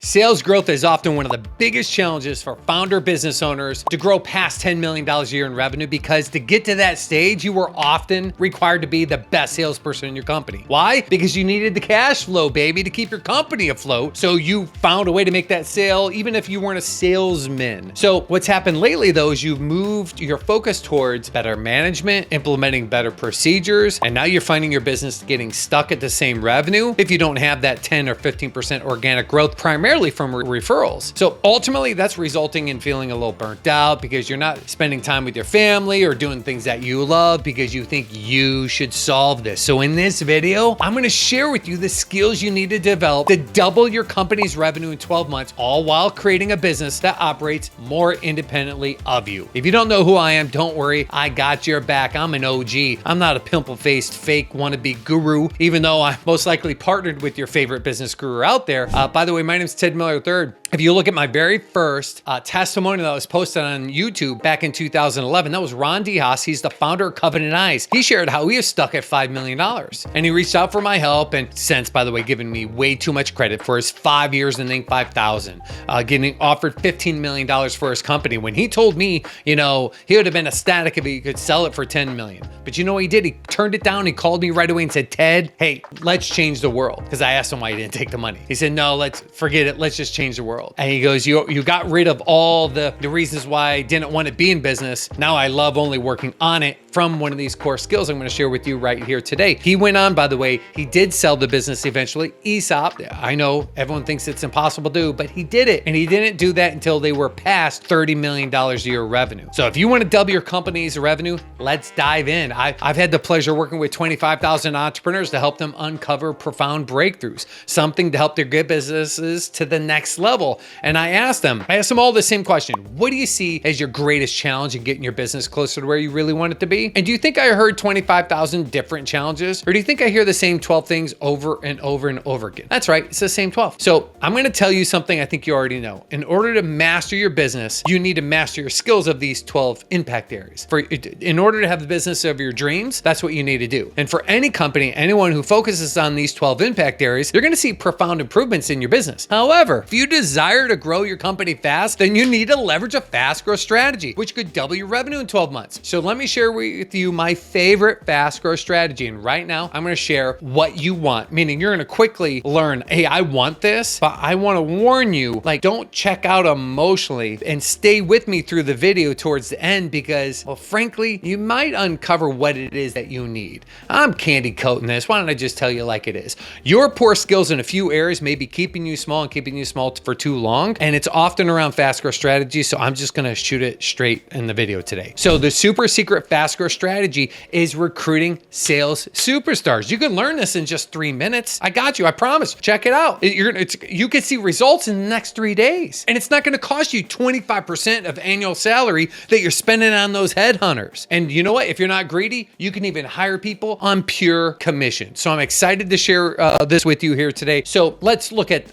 Sales growth is often one of the biggest challenges for founder business owners to grow past $10 million a year in revenue, because to get to that stage, you were often required to be the best salesperson in your company. Why? Because you needed the cash flow, baby, to keep your company afloat. So you found a way to make that sale, even if you weren't a salesman. So what's happened lately, though, is you've moved your focus towards better management, implementing better procedures, and now you're finding your business getting stuck at the same revenue if you don't have that 10 or 15% organic growth, primarily from referrals. So ultimately, that's resulting in feeling a little burnt out because you're not spending time with your family or doing things that you love because you think you should solve this. So in this video, I'm going to share with you the skills you need to develop to double your company's revenue in 12 months, all while creating a business that operates more independently of you. If you don't know who I am, don't worry, I got your back. I'm an OG. I'm not a pimple-faced fake wannabe guru, even though I most likely partnered with your favorite business guru out there. By the way, my name is Ted Miller III. If you look at my very first testimonial that was posted on YouTube back in 2011, that was Ron DeHaas. He's the founder of Covenant Eyes. He shared how he is stuck at $5 million. And he reached out for my help, and since, by the way, giving me way too much credit for his 5 years and Inc. 5,000, getting offered $15 million for his company. When he told me, he would have been ecstatic if he could sell it for $10 million. But you know what he did? He turned it down. He called me right away and said, Ted, hey, let's change the world. Because I asked him why he didn't take the money. He said, no, let's forget it. Let's just change the world. And he goes, you got rid of all the reasons why I didn't want to be in business. Now I love only working on it, from one of these core skills I'm going to share with you right here today. He went on, by the way, he did sell the business eventually, ESOP. I know everyone thinks it's impossible to do, but he did it. And he didn't do that until they were past $30 million a year revenue. So if you want to double your company's revenue, let's dive in. I've had the pleasure of working with 25,000 entrepreneurs to help them uncover profound breakthroughs, something to help their good businesses to the next level. And I asked them all the same question. What do you see as your greatest challenge in getting your business closer to where you really want it to be? And do you think I heard 25,000 different challenges? Or do you think I hear the same 12 things over and over and over again? That's right, it's the same 12. So I'm going to tell you something I think you already know. In order to master your business, you need to master your skills of these 12 impact areas. In order to have the business of your dreams, that's what you need to do. And for any company, anyone who focuses on these 12 impact areas, you're going to see profound improvements in your business. However, if you desire to grow your company fast, then you need to leverage a fast growth strategy, which could double your revenue in 12 months. So let me share with you my favorite fast growth strategy. And right now, I'm going to share what you want, meaning you're going to quickly learn, hey, I want this, but I want to warn you, don't check out emotionally and stay with me through the video towards the end, because, well, frankly, you might uncover what it is that you need. I'm candy coating this. Why don't I just tell you like it is? Your poor skills in a few areas may be keeping you small and keeping you small for too long. And it's often around fast growth strategy. So I'm just going to shoot it straight in the video today. So the super secret fast growth strategy is recruiting sales superstars. You can learn this in just 3 minutes. I got you. I promise. Check it out. You can see results in the next 3 days. And it's not going to cost you 25% of annual salary that you're spending on those headhunters. And you know what? If you're not greedy, you can even hire people on pure commission. So I'm excited to share this with you here today. So let's look at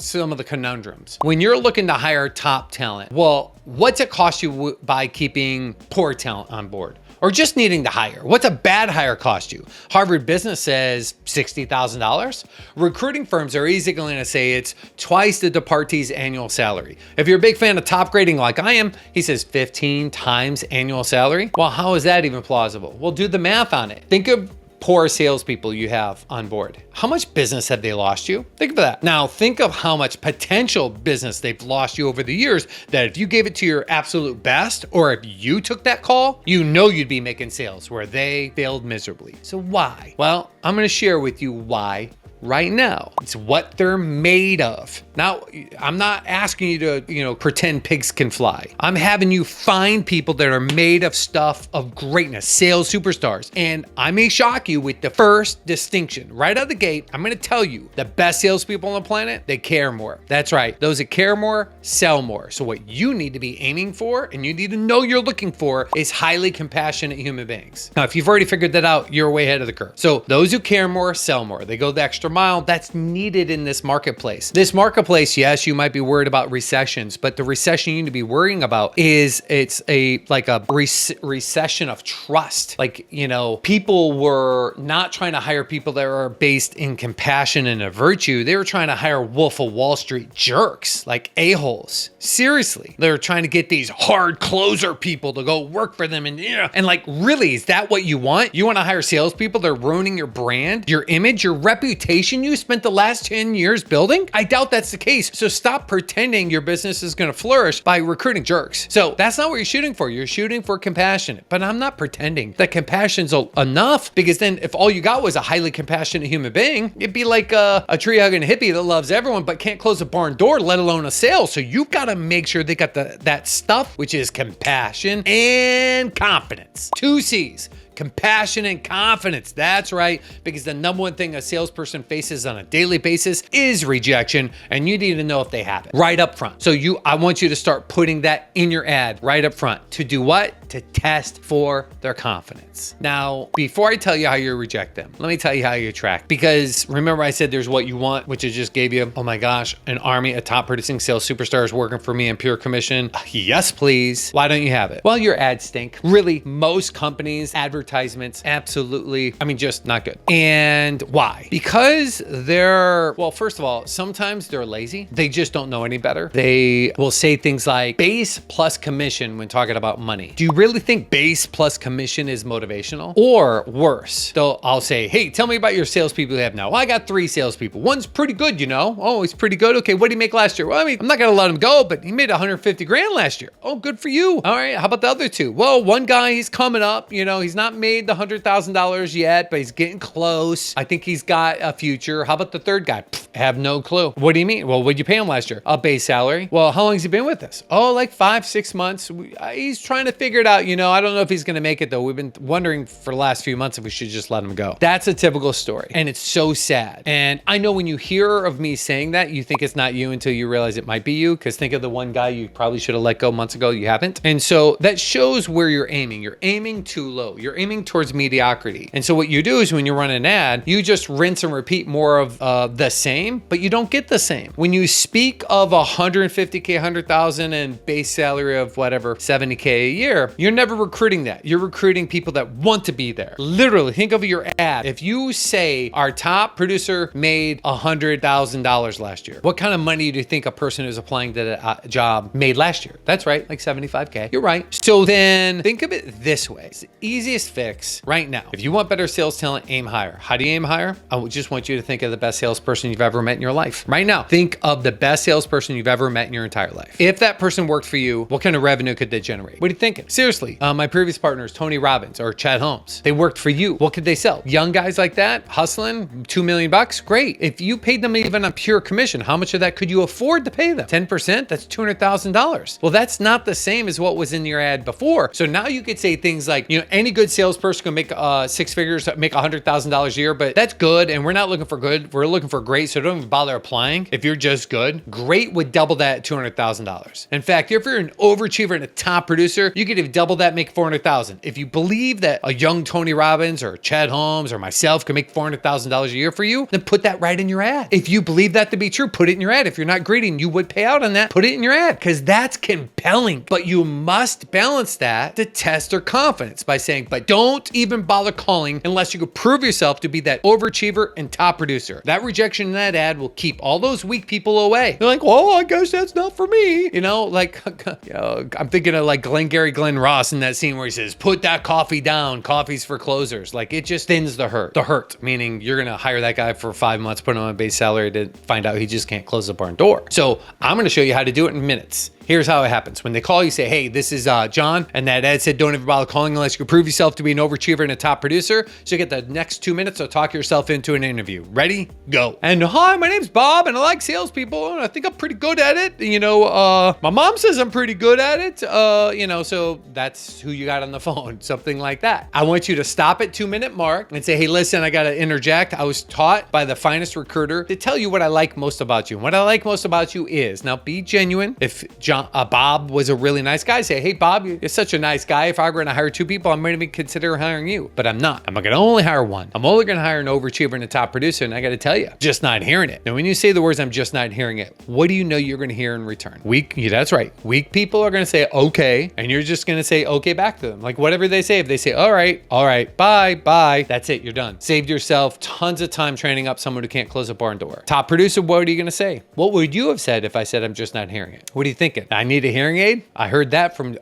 some of the conundrums. When you're looking to hire top talent, well, what's it cost you by keeping poor talent on board? Or just needing to hire? What's a bad hire cost you? Harvard Business says $60,000. Recruiting firms are easily going to say it's twice the departee's annual salary. If you're a big fan of top grading like I am, he says 15 times annual salary. Well, how is that even plausible? Well, do the math on it. Think of poor salespeople you have on board. How much business have they lost you? Think of that. Now, think of how much potential business they've lost you over the years, that if you gave it to your absolute best, or if you took that call, you'd be making sales where they failed miserably. So why? Well, I'm going to share with you why right now. It's what they're made of. Now, I'm not asking you to, pretend pigs can fly. I'm having you find people that are made of stuff of greatness, sales superstars. And I may shock you with the first distinction. Right out of the gate, I'm going to tell you the best salespeople on the planet, they care more. That's right. Those that care more, sell more. So what you need to be aiming for, and you need to know you're looking for, is highly compassionate human beings. Now, if you've already figured that out, you're way ahead of the curve. So those who care more, sell more. They go the extra extra mile that's needed in this marketplace. This marketplace, yes, you might be worried about recessions, but the recession you need to be worrying about is it's a recession of trust. Like, people were not trying to hire people that are based in compassion and a virtue. They were trying to hire Wolf of Wall Street jerks, like a-holes. Seriously. They were trying to get these hard closer people to go work for them. And like, really, is that what you want? You want to hire salespeople that are ruining your brand, your image, your reputation you spent the last 10 years building? I doubt that's the case. So stop pretending your business is going to flourish by recruiting jerks. So that's not what you're shooting for. You're shooting for compassionate. But I'm not pretending that compassion's enough, because then if all you got was a highly compassionate human being, it'd be like a tree hugging hippie that loves everyone but can't close a barn door, let alone a sale. So you've got to make sure they got that stuff, which is compassion and confidence. 2 C's. Compassion and confidence. That's right, because the number one thing a salesperson faces on a daily basis is rejection, and you need to know if they have it right up front. So I want you to start putting that in your ad right up front. To do what? To test for their confidence. Now, before I tell you how you reject them, let me tell you how you attract. Because remember I said there's what you want, which I just gave you. Oh my gosh, an army of top producing sales superstars working for me in pure commission. Yes, please. Why don't you have it? Well, your ads stink. Really, most companies' advertisements, absolutely, just not good. And why? Because first of all, sometimes they're lazy. They just don't know any better. They will say things like base plus commission when talking about money. Do you really think base plus commission is motivational? Or worse, I'll say, hey, tell me about your salespeople you have now. Well, I got 3 salespeople. One's pretty good, Oh, he's pretty good. Okay, what did he make last year? Well, I'm not gonna let him go, but he made 150 grand last year. Oh, good for you. All right, how about the other 2? Well, one guy, he's coming up. He's not made the $100,000 yet, but he's getting close. I think he's got a future. How about the third guy? I have no clue. What do you mean? Well, what'd you pay him last year? A base salary. Well, how long has he been with us? Oh, like 5-6 months. He's trying to figure it out. I don't know if he's going to make it though. We've been wondering for the last few months if we should just let him go. That's a typical story. And it's so sad. And I know when you hear of me saying that, you think it's not you until you realize it might be you. Because think of the one guy you probably should have let go months ago. You haven't. And so that shows where you're aiming. You're aiming too low. You're aiming towards mediocrity. And so what you do is when you run an ad, you just rinse and repeat more of the same, but you don't get the same. When you speak of 150K, 100,000 and base salary of whatever, 70K a year, you're never recruiting that. You're recruiting people that want to be there. Literally, think of your ad. If you say our top producer made $100,000 last year, what kind of money do you think a person who's applying to that job made last year? That's right, like 75K. You're right. So then think of it this way. It's the easiest fix right now. If you want better sales talent, aim higher. How do you aim higher? I just want you to think of the best salesperson you've ever met in your life. Right now, think of the best salesperson you've ever met in your entire life. If that person worked for you, what kind of revenue could they generate? What are you thinking? Seriously, my previous partners, Tony Robbins or Chad Holmes, they worked for you. What could they sell? Young guys like that, hustling, $2 million, great. If you paid them even on pure commission, how much of that could you afford to pay them? 10%? That's $200,000. Well, that's not the same as what was in your ad before. So now you could say things like, any good salesperson can make 6 figures, make $100,000 a year, but that's good. And we're not looking for good. We're looking for great. So don't even bother applying. If you're just good, great would double that at $200,000. In fact, if you're an overachiever and a top producer, you could even double that, make $400,000. If you believe that a young Tony Robbins or Chad Holmes or myself can make $400,000 a year for you, then put that right in your ad. If you believe that to be true, put it in your ad. If you're not greedy and you would pay out on that, put it in your ad, because that's compelling. But you must balance that to test their confidence by saying, but don't even bother calling unless you can prove yourself to be that overachiever and top producer. That rejection in that ad will keep all those weak people away. They're like, well, I guess that's not for me. I'm thinking of like Glenn Ross in that scene where he says, put that coffee down. Coffee's for closers. Like, it just thins the hurt. The hurt, meaning you're going to hire that guy for 5 months, put him on a base salary to find out he just can't close the barn door. So I'm going to show you how to do it in minutes. Here's how it happens. When they call you, say, hey, this is John. And that ad said, don't ever bother calling unless you can prove yourself to be an overachiever and a top producer. So you get the next 2 minutes to talk yourself into an interview. Ready? Go. And hi, my name's Bob and I like salespeople and I think I'm pretty good at it. My mom says I'm pretty good at it. So that's who you got on the phone. Something like that. I want you to stop at 2 minute mark and say, hey, listen, I got to interject. I was taught by the finest recruiter to tell you what I like most about you. And what I like most about you is, now be genuine. If John Bob was a really nice guy. Say, hey, Bob, you're such a nice guy. If I were going to hire 2 people, I'm going to consider hiring you, but I'm not. I'm going to only hire 1. I'm only going to hire an overachiever and a top producer. And I got to tell you, just not hearing it. Now, when you say the words, I'm just not hearing it, what do you know you're going to hear in return? Yeah, that's right. Weak people are going to say, okay. And you're just going to say, okay, back to them. Like whatever they say, if they say, all right, bye, that's it. You're done. Saved yourself tons of time training up someone who can't close a barn door. Top producer, what are you going to say? What would you have said if I said, I'm just not hearing it? What are you thinking? I need a hearing aid? I heard that from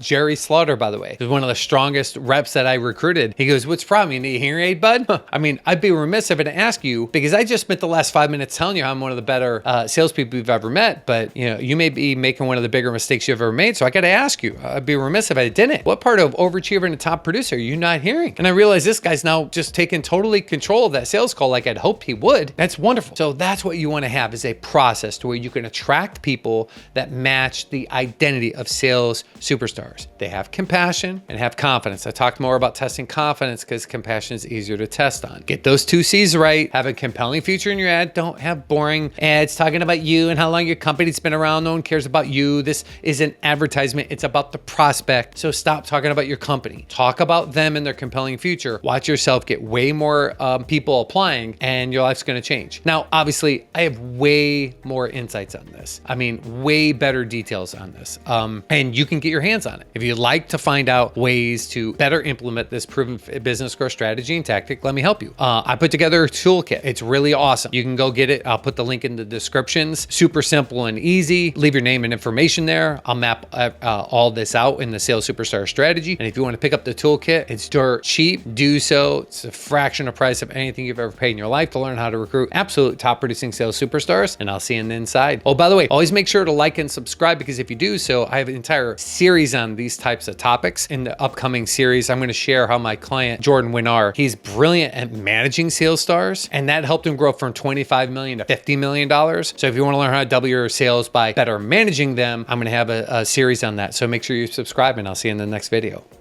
Jerry Slaughter, by the way. He's one of the strongest reps that I recruited. He goes, what's the problem? You need a hearing aid, bud? I mean, I'd be remiss if I didn't ask you, because I just spent the last 5 minutes telling you how I'm one of the better salespeople you've ever met, but you may be making one of the bigger mistakes you've ever made. So I got to ask you, I'd be remiss if I didn't. What part of overachiever and a top producer are you not hearing? And I realized this guy's now just taking totally control of that sales call like I'd hoped he would. That's wonderful. So that's what you want to have, is a process to where you can attract people that match the identity of sales superstars. They have compassion and have confidence. I talked more about testing confidence because compassion is easier to test on. Get those 2 C's right. Have a compelling feature in your ad. Don't have boring ads talking about you and how long your company's been around. No one cares about you. This is an advertisement. It's about the prospect. So stop talking about your company. Talk about them and their compelling future. Watch yourself get way more people applying, and your life's going to change. Now, obviously, I have way more insights on this. I mean, way better details on this. And you can get your hands on it. If you'd like to find out ways to better implement this proven business growth strategy and tactic, let me help you. I put together a toolkit. It's really awesome. You can go get it. I'll put the link in the descriptions. Super simple and easy. Leave your name and information there. I'll map all this out in the Sales Superstar strategy. And if you want to pick up the toolkit, it's dirt cheap. Do so. It's a fraction of price of anything you've ever paid in your life to learn how to recruit absolute top producing sales superstars. And I'll see you on the inside. Oh, by the way, always make sure to like and subscribe, because if you do so, I have an entire series on these types of topics. In the upcoming series, I'm going to share how my client, Jordan Winar, he's brilliant at managing sales stars, and that helped him grow from $25 million to $50 million. So if you want to learn how to double your sales by better managing them, I'm going to have a series on that. So make sure you subscribe, and I'll see you in the next video.